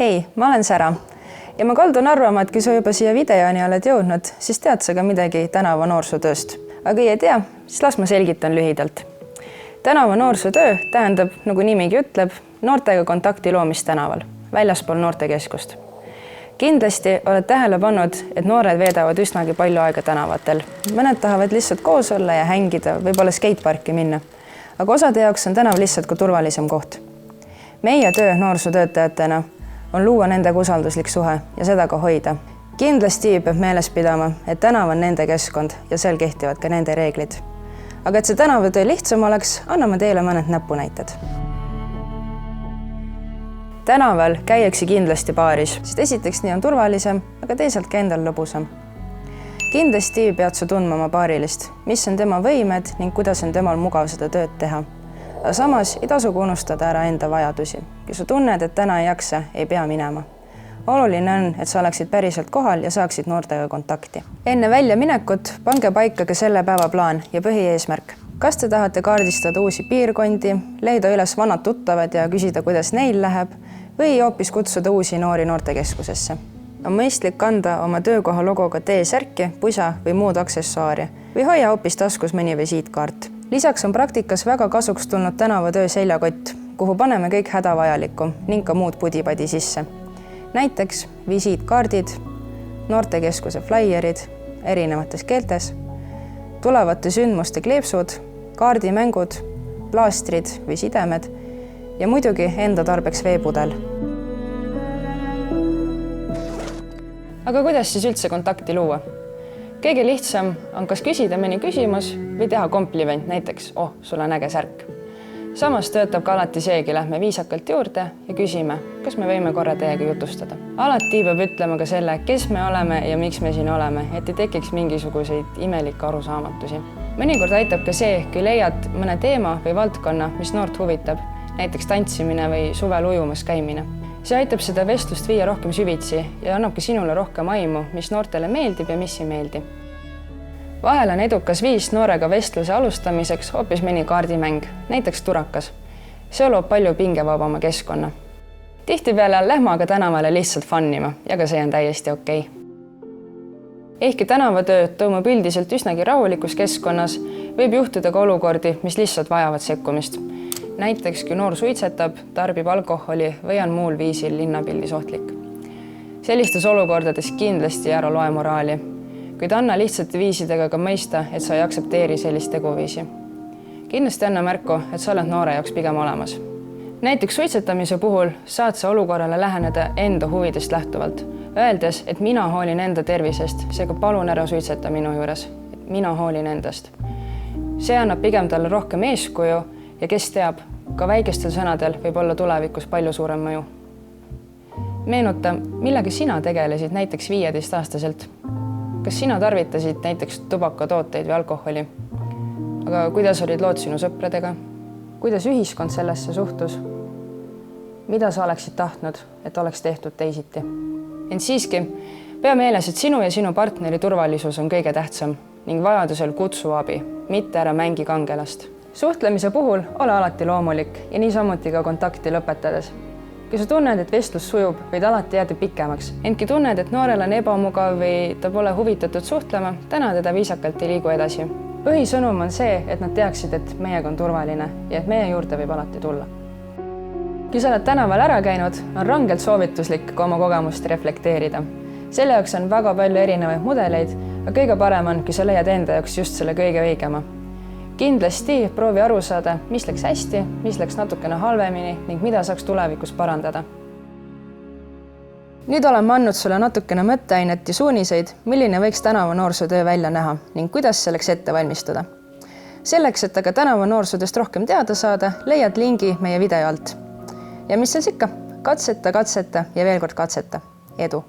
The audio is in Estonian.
Hei, ma olen Sära ja ma kaldun arvama, et kui sa juba siia videoni oled jõudnud, siis tead sa ka midagi tänava noorsootööst. Aga kui ei tea, siis las ma selgitan lühidalt. Tänava noorsootöö tähendab, nagu nimigi ütleb, noortega kontakti loomist tänaval, väljaspool noortekeskust. Kindlasti oled tähele pannud, et noored veedavad üsnagi palju aega tänavatel. Mõned tahavad lihtsalt koos olla ja hängida, võib-olla skateparki minna. Aga osade jaoks on tänav lihtsalt ka turvalisem koht. Meie töö noorsootöötajatena on luua nendega usalduslik suhe ja seda ka hoida. Kindlasti peab meeles pidama, et tänav on nende keskkond ja seal kehtivad ka nende reeglid. Aga et see tänavatöö lihtsam oleks, anname teile mõned näpunäited. Tänaval käiakse kindlasti baaris, sest esiteks nii on turvalisem, aga teisalt ka endal lõbusam. Kindlasti pead sa tundma oma baarilist, mis on tema võimed ning kuidas on temal mugav seda tööd teha. Aga samas ei tasu unustada ära enda vajadusi. Kui sa tunned, et täna ei jaksa, ei pea minema. Oluline on, et sa oleksid päriselt kohal ja saaksid noortega kontakti. Enne väljaminekut pange paika ka selle päeva plaan ja põhieesmärk. Kas te tahate kaardistada uusi piirkondi, leida üles vanad tuttavad ja küsida, kuidas neil läheb või hoopis kutsuda uusi noori noortekeskusesse? On mõistlik kanda oma töökoha logoga T-särki, pusa või muud aksessuaari või hoia hoopis taskus mõni visiitkaart. Lisaks on praktikas väga kasuks tulnud tänavatöö seljakott, kuhu paneme kõik hädavajalikku ning ka muud pudipadi sisse. Näiteks visiitkaardid, noortekeskuse flaierid erinevates keeltes, tulevate sündmuste kleepsud, kaardimängud, plaastrid või sidemed ja muidugi enda tarbeks veepudel. Aga kuidas siis üldse kontakti luua? Kõige lihtsam on kas küsida mõni küsimus või teha kompliment, näiteks, sul on äge särk. Samas töötab ka alati seegi, lähme viisakalt juurde ja küsime, kas me võime korra teiega jutustada. Alati peab ütlema ka selle, kes me oleme ja miks me siin oleme, et ei tekiks mingisuguseid imelikke arusaamatusi. Mõnikord aitab ka see, kui leiad mõne teema või valdkonna, mis noort huvitab, näiteks tantsimine või suvel ujumas käimine. See aitab seda vestlust viia rohkem süvitsi ja annab ka sinule rohkem aimu, mis noortele meeldib ja mis ei meeldi. Vahel on edukas viis noorega vestluse alustamiseks hoopis mõni kaardimäng, näiteks turakas. See loob palju pingevabama keskkonna. Tihtipeale lähme aga tänavale lihtsalt fannima ja ka see on täiesti okei. Ehkki tänavatöö toimub üldiselt üsnagi rahulikus keskkonnas, võib juhtuda ka olukordi, mis lihtsalt vajavad sekkumist. Näiteks, kui noor suitsetab, tarbib alkoholi või on muul viisil linnapildis ohtlik. Sellistes olukordades kindlasti ära loe moraali, kuid anna lihtsalt viisidega ka mõista, et sa ei aktsepteeri sellist teguviisi. Kindlasti anna märku, et sa oled noore jaoks pigem olemas. Näiteks suitsetamise puhul saad sa olukorrale läheneda enda huvidest lähtuvalt, öeldes, et mina hoolin enda tervisest, seega palun ära suitseta minu juures, et mina hoolin endast. See annab pigem talle rohkem eeskuju ja kes teab, ka väikestel sõnadel võib olla tulevikus palju suurem mõju. Meenuta, millega sina tegelesid näiteks 15-aastaselt? Kas sina tarvitasid näiteks tubakatooteid või alkoholi? Aga kuidas olid lood sinu sõpradega? Kuidas ühiskond sellesse suhtus? Mida sa oleksid tahtnud, et oleks tehtud teisiti? Ent siiski, pea meeles, et sinu ja sinu partneri turvalisus on kõige tähtsam ning vajadusel kutsu abi, mitte ära mängi kangelast. Suhtlemise puhul ole alati loomulik ja niisamuti ka kontakti lõpetades. Kui sa tunned, et vestlus sujub, võid alati jääda pikemaks. Entki tunned, et noorel on ebamugav või ta pole huvitatud suhtlema, täna teda viisakalt ei liigu edasi. Põhisõnum on see, et nad teaksid, et meiega on turvaline ja et meie juurde võib alati tulla. Kui sa oled tänaval ära käinud, on rangelt soovituslik ka oma kogemust reflekteerida. Selle jaoks on väga palju erinevaid mudeleid, aga kõige parem on, kui sa leiad enda jaoks just selle kõige õigema. Kindlasti proovi aru saada, mis läks hästi, mis läks natukene halvemini ning mida saaks tulevikus parandada. Nüüd oleme andnud sulle natukene mõtteainet ja suuniseid, milline võiks tänava noorsootöö välja näha ning kuidas selleks ette valmistuda. Selleks, et aga tänava noorsootööst rohkem teada saada, leiad lingi meie video alt. Ja mis seal ikka? Katseta ja veel kord katseta. Edu!